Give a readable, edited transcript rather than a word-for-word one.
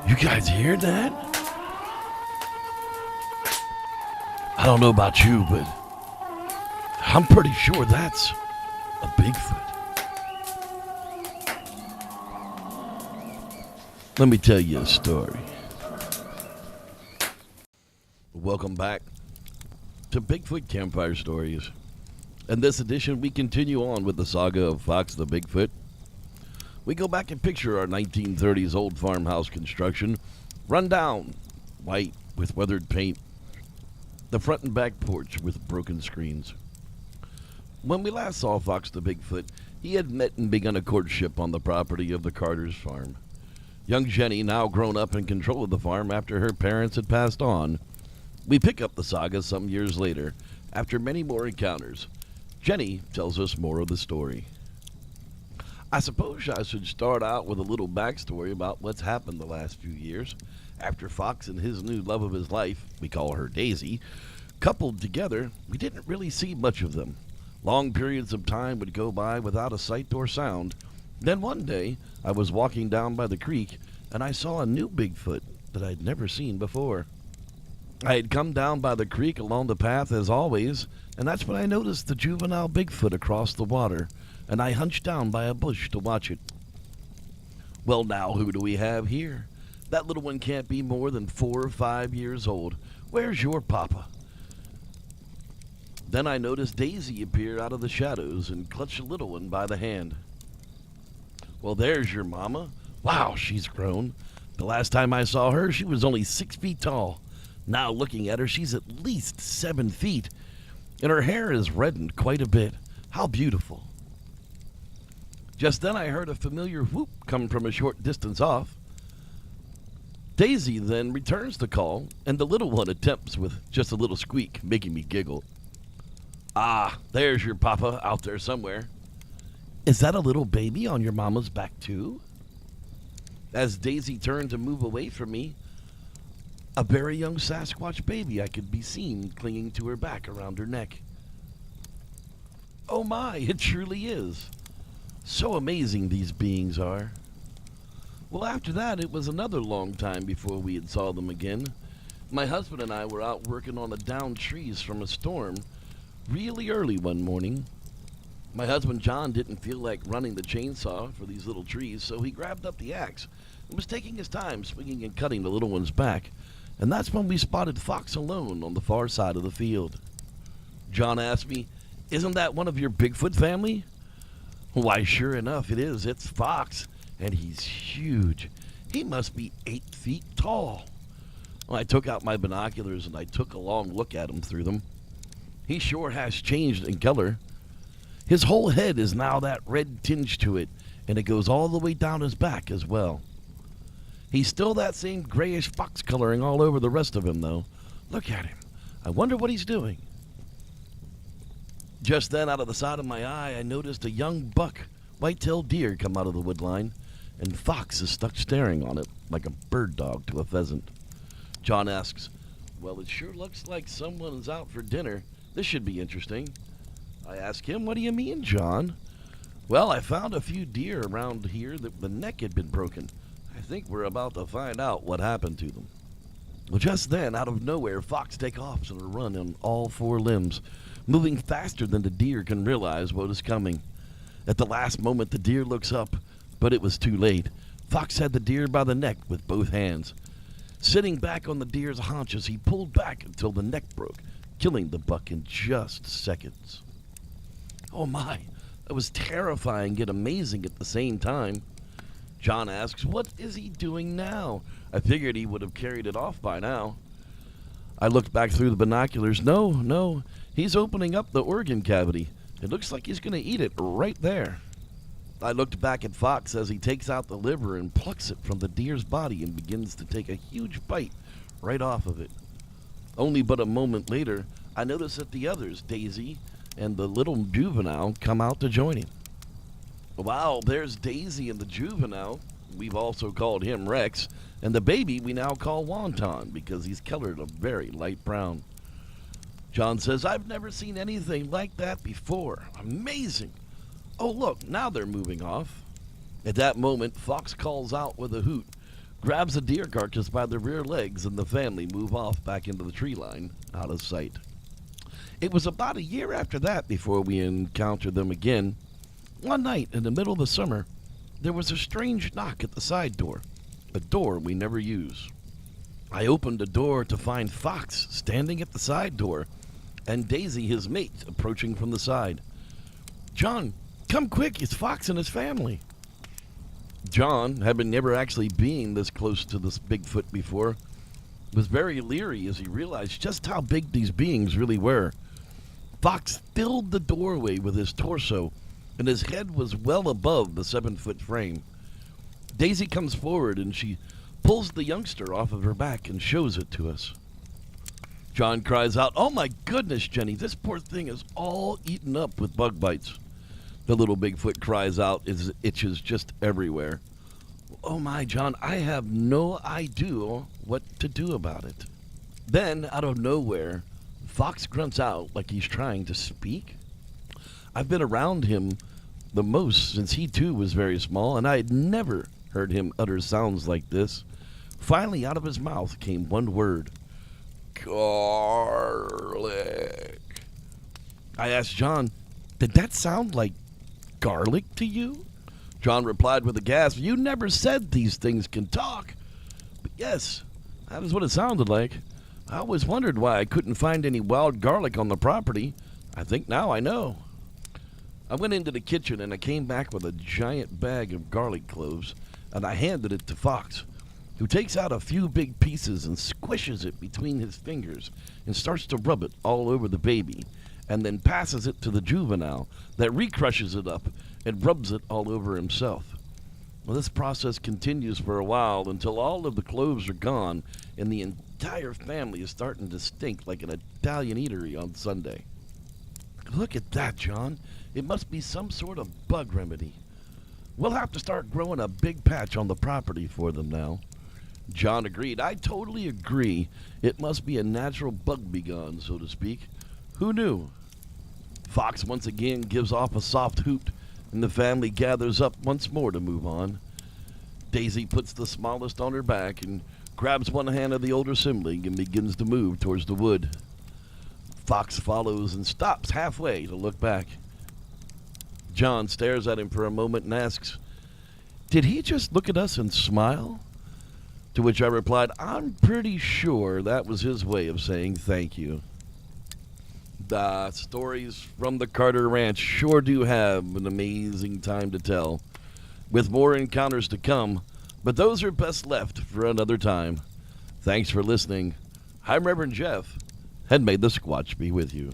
You guys hear that? I don't know about you, but I'm pretty sure that's a Bigfoot. Let me tell you a story. Welcome back to Bigfoot Campfire Stories. In this edition, we continue on with the saga of Fox the Bigfoot. We go back and picture our 1930s old farmhouse construction, run down, white with weathered paint, the front and back porch with broken screens. When we last saw Fox the Bigfoot, he had met and begun a courtship on the property of the Carter's farm. Young Jenny, now grown up in control of the farm after her parents had passed on. We pick up the saga some years later, after many more encounters. Jenny tells us more of the story. I suppose I should start out with a little backstory about what's happened the last few years. After Fox and his new love of his life, we call her Daisy, coupled together, we didn't really see much of them. Long periods of time would go by without a sight or sound. Then one day, I was walking down by the creek, and I saw a new Bigfoot that I'd never seen before. I had come down by the creek along the path as always, and that's when I noticed the juvenile Bigfoot across the water, and I hunched down by a bush to watch it. Well, now who do we have here? That little one can't be more than 4 or 5 years old. Where's your papa? Then I noticed Daisy appear out of the shadows and clutch the little one by the hand. Well, there's your mama. Wow, she's grown. The last time I saw her, she was only 6 feet tall. Now looking at her, she's at least 7 feet, and her hair is reddened quite a bit. How beautiful. Just then I heard a familiar whoop come from a short distance off. Daisy then returns the call, and the little one attempts with just a little squeak, making me giggle. Ah, there's your papa out there somewhere. Is that a little baby on your mama's back too? As Daisy turned to move away from me, a very young Sasquatch baby I could be seen clinging to her back around her neck. Oh my, it truly is. So amazing these beings are. Well, after that, it was another long time before we had saw them again. My husband and I were out working on the downed trees from a storm really early one morning. My husband John didn't feel like running the chainsaw for these little trees, so he grabbed up the axe and was taking his time swinging and cutting the little one's back. And that's when we spotted Fox alone on the far side of the field. John asked me, "Isn't that one of your Bigfoot family?" Why, sure enough, it is. It's Fox, and he's huge. He must be 8 feet tall. Well, I took out my binoculars and I took a long look at him through them. He sure has changed in color. His whole head is now that red tinge to it, and it goes all the way down his back as well. He's still that same grayish fox coloring all over the rest of him, though. Look at him. I wonder what he's doing. Just then, out of the side of my eye, I noticed a young buck white-tailed deer come out of the woodline, and Fox is stuck staring on it like a bird dog to a pheasant. John asks, "Well, it sure looks like someone's out for dinner. This should be interesting." I ask him, "What do you mean, John?" "Well, I found a few deer around here that the neck had been broken. I think we're about to find out what happened to them." Well, just then, out of nowhere, Fox takes off on a run on all 4 limbs, moving faster than the deer can realize what is coming. At the last moment, the deer looks up, but it was too late. Fox had the deer by the neck with both hands. Sitting back on the deer's haunches, he pulled back until the neck broke, killing the buck in just seconds. Oh my, that was terrifying yet amazing at the same time. John asks, "What is he doing now?" I figured he would have carried it off by now. I looked back through the binoculars. No, he's opening up the organ cavity. It looks like he's going to eat it right there. I looked back at Fox as he takes out the liver and plucks it from the deer's body and begins to take a huge bite right off of it. Only but a moment later, I noticed that the others, Daisy and the little juvenile, come out to join him. Wow, there's Daisy and the juvenile. We've also called him Rex. And the baby we now call Wonton because he's colored a very light brown. John says, "I've never seen anything like that before. Amazing. Oh, look, now they're moving off." At that moment, Fox calls out with a hoot. grabs a deer carcass by the rear legs, and the family move off back into the tree line, out of sight. It was about a year after that before we encountered them again. One night in the middle of the summer, there was a strange knock at the side door, a door we never use. I opened the door to find Fox standing at the side door, and Daisy, his mate, approaching from the side. "John, come quick, it's Fox and his family." John, having never actually been this close to this Bigfoot before, was very leery as he realized just how big these beings really were. Fox filled the doorway with his torso, and his head was well above the 7-foot frame. Daisy comes forward and she pulls the youngster off of her back and shows it to us. John cries out, "Oh my goodness, Jenny, this poor thing is all eaten up with bug bites." The little Bigfoot cries out as it itches just everywhere. "Oh my, John, I have no idea what to do about it." Then, out of nowhere, Fox grunts out like he's trying to speak. I've been around him the most since he too was very small, and I had never heard him utter sounds like this. Finally, out of his mouth came one word: "Garlic." I asked John, "Did that sound like garlic to you?" John replied with a gasp, "You never said these things can talk." But yes, that is what it sounded like. I always wondered why I couldn't find any wild garlic on the property. I think now I know. I went into the kitchen and I came back with a giant bag of garlic cloves, and I handed it to Fox, who takes out a few big pieces and squishes it between his fingers and starts to rub it all over the baby, and then passes it to the juvenile that recrushes it up and rubs it all over himself. Well, this process continues for a while until all of the cloves are gone and the entire family is starting to stink like an Italian eatery on Sunday. Look at that, John. It must be some sort of bug remedy. We'll have to start growing a big patch on the property for them now. John agreed. I totally agree. It must be a natural bug begone, so to speak. Who knew? Fox once again gives off a soft hoot, and the family gathers up once more to move on. Daisy puts the smallest on her back and grabs one hand of the older sibling and begins to move towards the wood. Fox follows and stops halfway to look back. John stares at him for a moment and asks, "Did he just look at us and smile?" To which I replied, "I'm pretty sure that was his way of saying thank you." The stories from the Carter Ranch sure do have an amazing time to tell, with more encounters to come, but those are best left for another time. Thanks for listening. I'm Reverend Jeff, and may the Squatch be with you.